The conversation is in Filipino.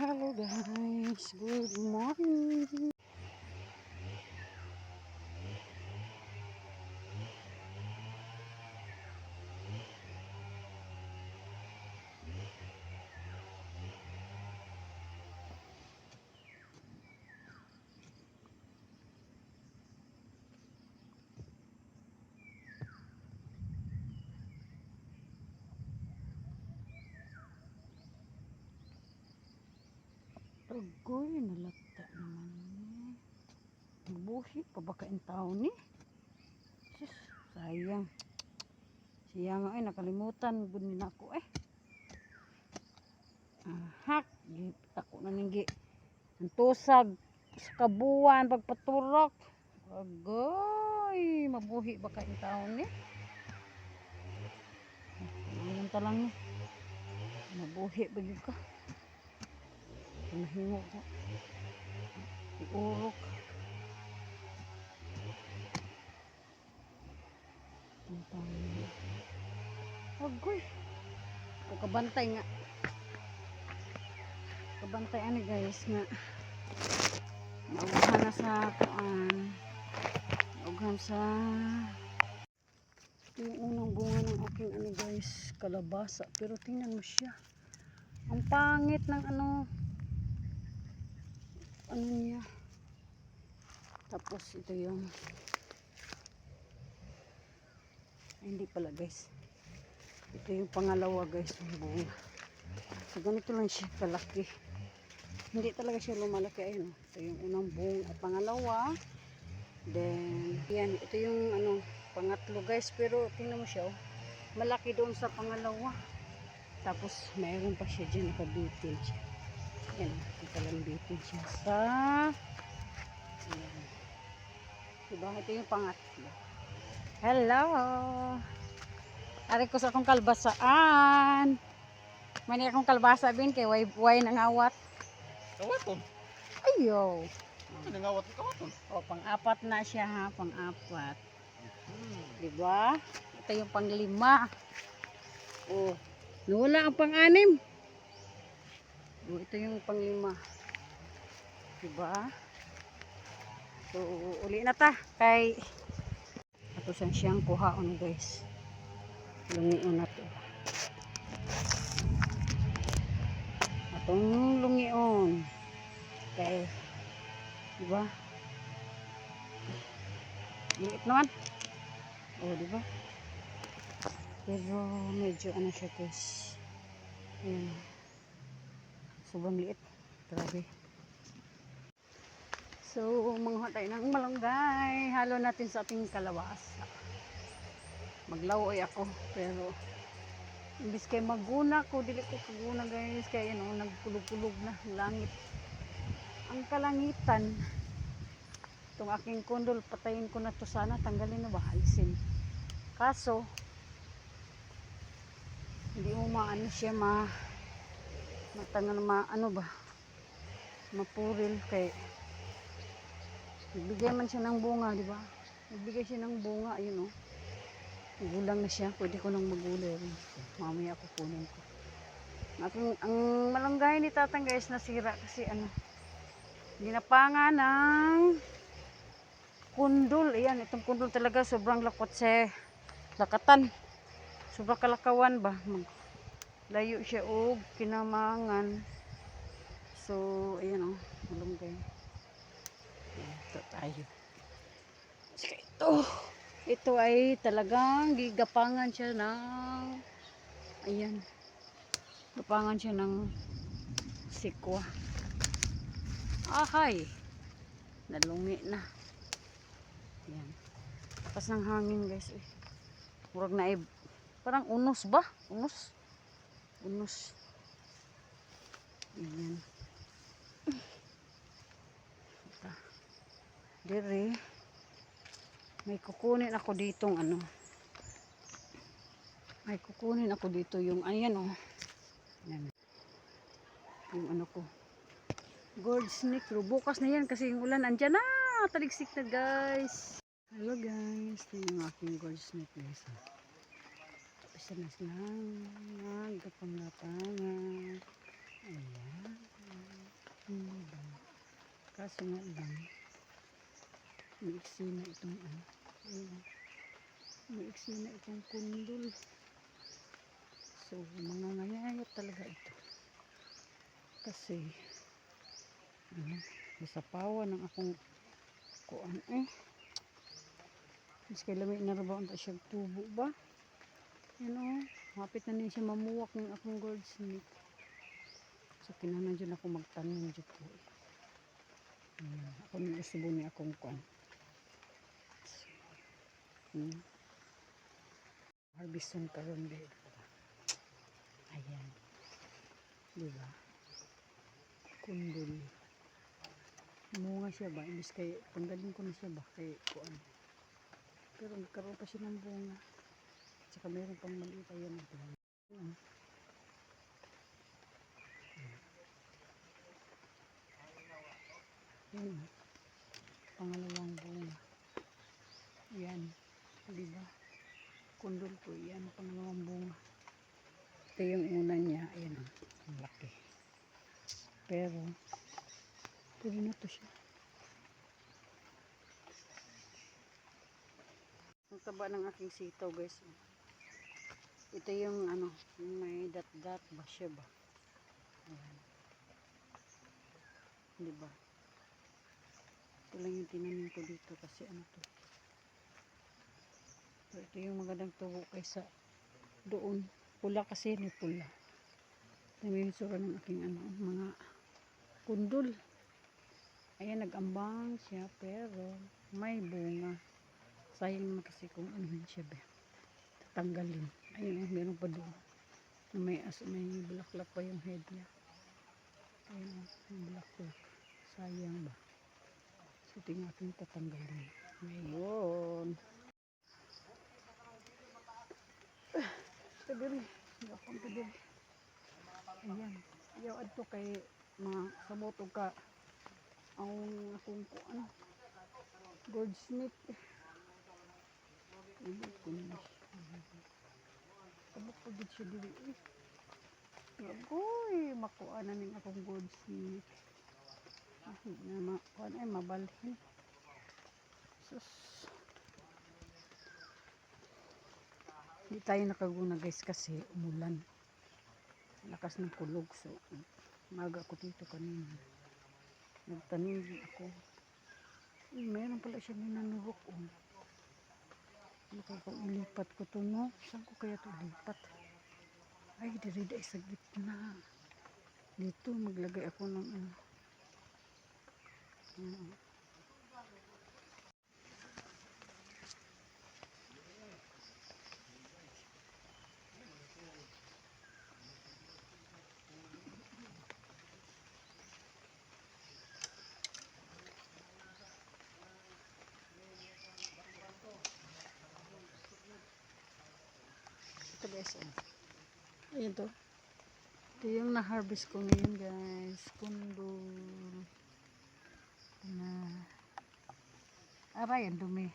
Hello guys, good morning. Agoy, nalata naman ni. Buhi pa ba kain tao ni? Sus, sayang. Siya nga ay nakalimutan gunin ako eh. Hak, ako na ninggi. Ang tusag sa kabuan pagpaturok. Agoy, mabuhi ba kain tao ni? Ngayon talang ni. Mabuhi ba yun ka? Mahingo ko. Iurok. Agoy. Kabantay nga. Kabantay ani guys nga. Nauhan na sa kuan. Nauhan sa yung unang bunga ng aking ano guys, kalabasa. Pero tingnan mo siya. Ang pangit ng ano niya. Tapos ito yung hindi pala guys. Ito yung pangalawa guys ng bunga. So ganito lang siya kalaki. Hindi talaga siya lumalaki. Ayun. Ito yung unang bunga. Pangalawa. Then yan. Ito yung ano pangatlo guys. Pero tingnan mo siya. Oh. Malaki doon sa pangalawa. Tapos mayroon pa siya dyan. Nakabitin siya. Yan. Nakalang bitin siya sa yan. Diba? Ito yung pangatlo. Hello! Ari ko sa akong kalbasaan. Mani akong kalbasa bin kay way nangawat. Kawaton. Ayo. Nangawat ni kawaton. O pang-apat na siya ha, pang-apat. Diba? Ito yung pang-lima. Oh, nawala ang pang-anim. Oh, ito yung pang-lima. Diba? So, uli na ta kay ato siyang kuhaon guys. Lungion na to. Atong lungion. Okay. Diba? Liit naman. Oh, diba? Pero medyo ano siya guys. Ayan. Sobrang liit. Grabe. So, manguha tayo ng malunggay. Halo natin sa ating kalabasa. Maglawoy ako. Pero, imbis kay maguna ko, dili ko kaguna guys. Kaya ano, nagkulog-kulog na ang langit. Ang kalangitan. Itong aking kundol, patayin ko na to sana. Tanggalin na ba? Alisin. Kaso, hindi mo maano siya ano ba? Mapuril kay nagbigay man siya ng bunga, di ba? Nagbigay siya ng bunga, ayun oh. Gulang na siya, pwede ko nang magulay rin. Mamaya ako kunin ko. Ang malunggay ni tatang guys nasira kasi ano, ginapangan ng kundol. Ayan, itong kundol talaga sobrang lakot sa lakatan. Sobrang kalakawan ba? Layo siya og kinamangan. So, ayan oh, malunggay. Ito tayo. Sige, ito ay talagang gigapangan siya ng ayan. Gapangan siya ng sikwa. Ahay. Nalungi na. Ayan. Pas ng hangin guys. Murag na parang unos ba? Unos. Unos. Ayan. Dire. May kukunin ako ditong ano. May kukunin ako dito yung ayan oh. Ayan. Yung ano ko. Gourd snake. Bukas na yan kasi yung ulan andyan na. Taligsik na guys. Hello guys. Ito yung aking gourd snake guys. Isa na silang nagkapanglapangan. Ayan. Kaso nga lang, maiksi na itong ano. Ayun, maiksi na itong kundol. So, mga ngayayat talaga ito. Kasi, masapawan ng akong kuan mas kailamay na rin ba ang siyang tubo ba? Hapit na niya siya mamuwak ng akong gourd snake. So, kinanan dyan ako magtanim dyan po. Ako nang gusto ni akong kuan. Harveston karon din. Ayan. Diba? Kundol. Munga siya ba? Imbis kay, tanggalin ko na siya ba? Kay kuan. Pero nagkaroon pa siya ng bunga. Tsaka meron pang maliit. Ayan ang bunga. Ayan. Pangalawang bunga. Ayan. Diba? Kundol ko. Ayan. Pangalawang bunga. Ito yung una niya. Ayan. Ang laki. Pero, pwede na to siya. Ang taba ng aking sitaw guys. Ito yung ano, yung may dat-dat ba siya ba? Ayan. Diba? Ito lang yung tinanim ko dito kasi ano to. So, ito yung magandang tubo kaysa doon. Pula kasi ni pula. Ito yung sura ng aking ano, mga kundol. Ayan, nag-ambang siya pero may bunga. Sayang naman kasi kung anuhin siya ba. Tatanggalin. Ayun, meron pa doon. May bulaklak pa yung head niya. Ayun, may bulaklak. Sayang ba. So, tingnan natin tatanggalin. Ngayon. Kadiri. Yakong kadiri. Ayan. Yaw adto kay mga sabot o ka ang akong kuan. Gourd snake. Ayan, kunis. Sabot po din siya diri. Agoy, makuha na ning akong gourd snake. Kuan ay mabalhin. Sus. Hindi tayo nakaguna guys kasi umulan. Lakas ng kulog. So, maga ako dito kanina. Nagtanim din ako. Meron pala siya ninanurok. Makakaulipat ko to no. Saan ko kaya to lipat? Ay, dirida sa gitna. Dito maglagay ako ng ano. Ito guys. Ayan to. Ito yung na-harvest ko ngayon guys. Kundol. Na. Aray, ang dumi.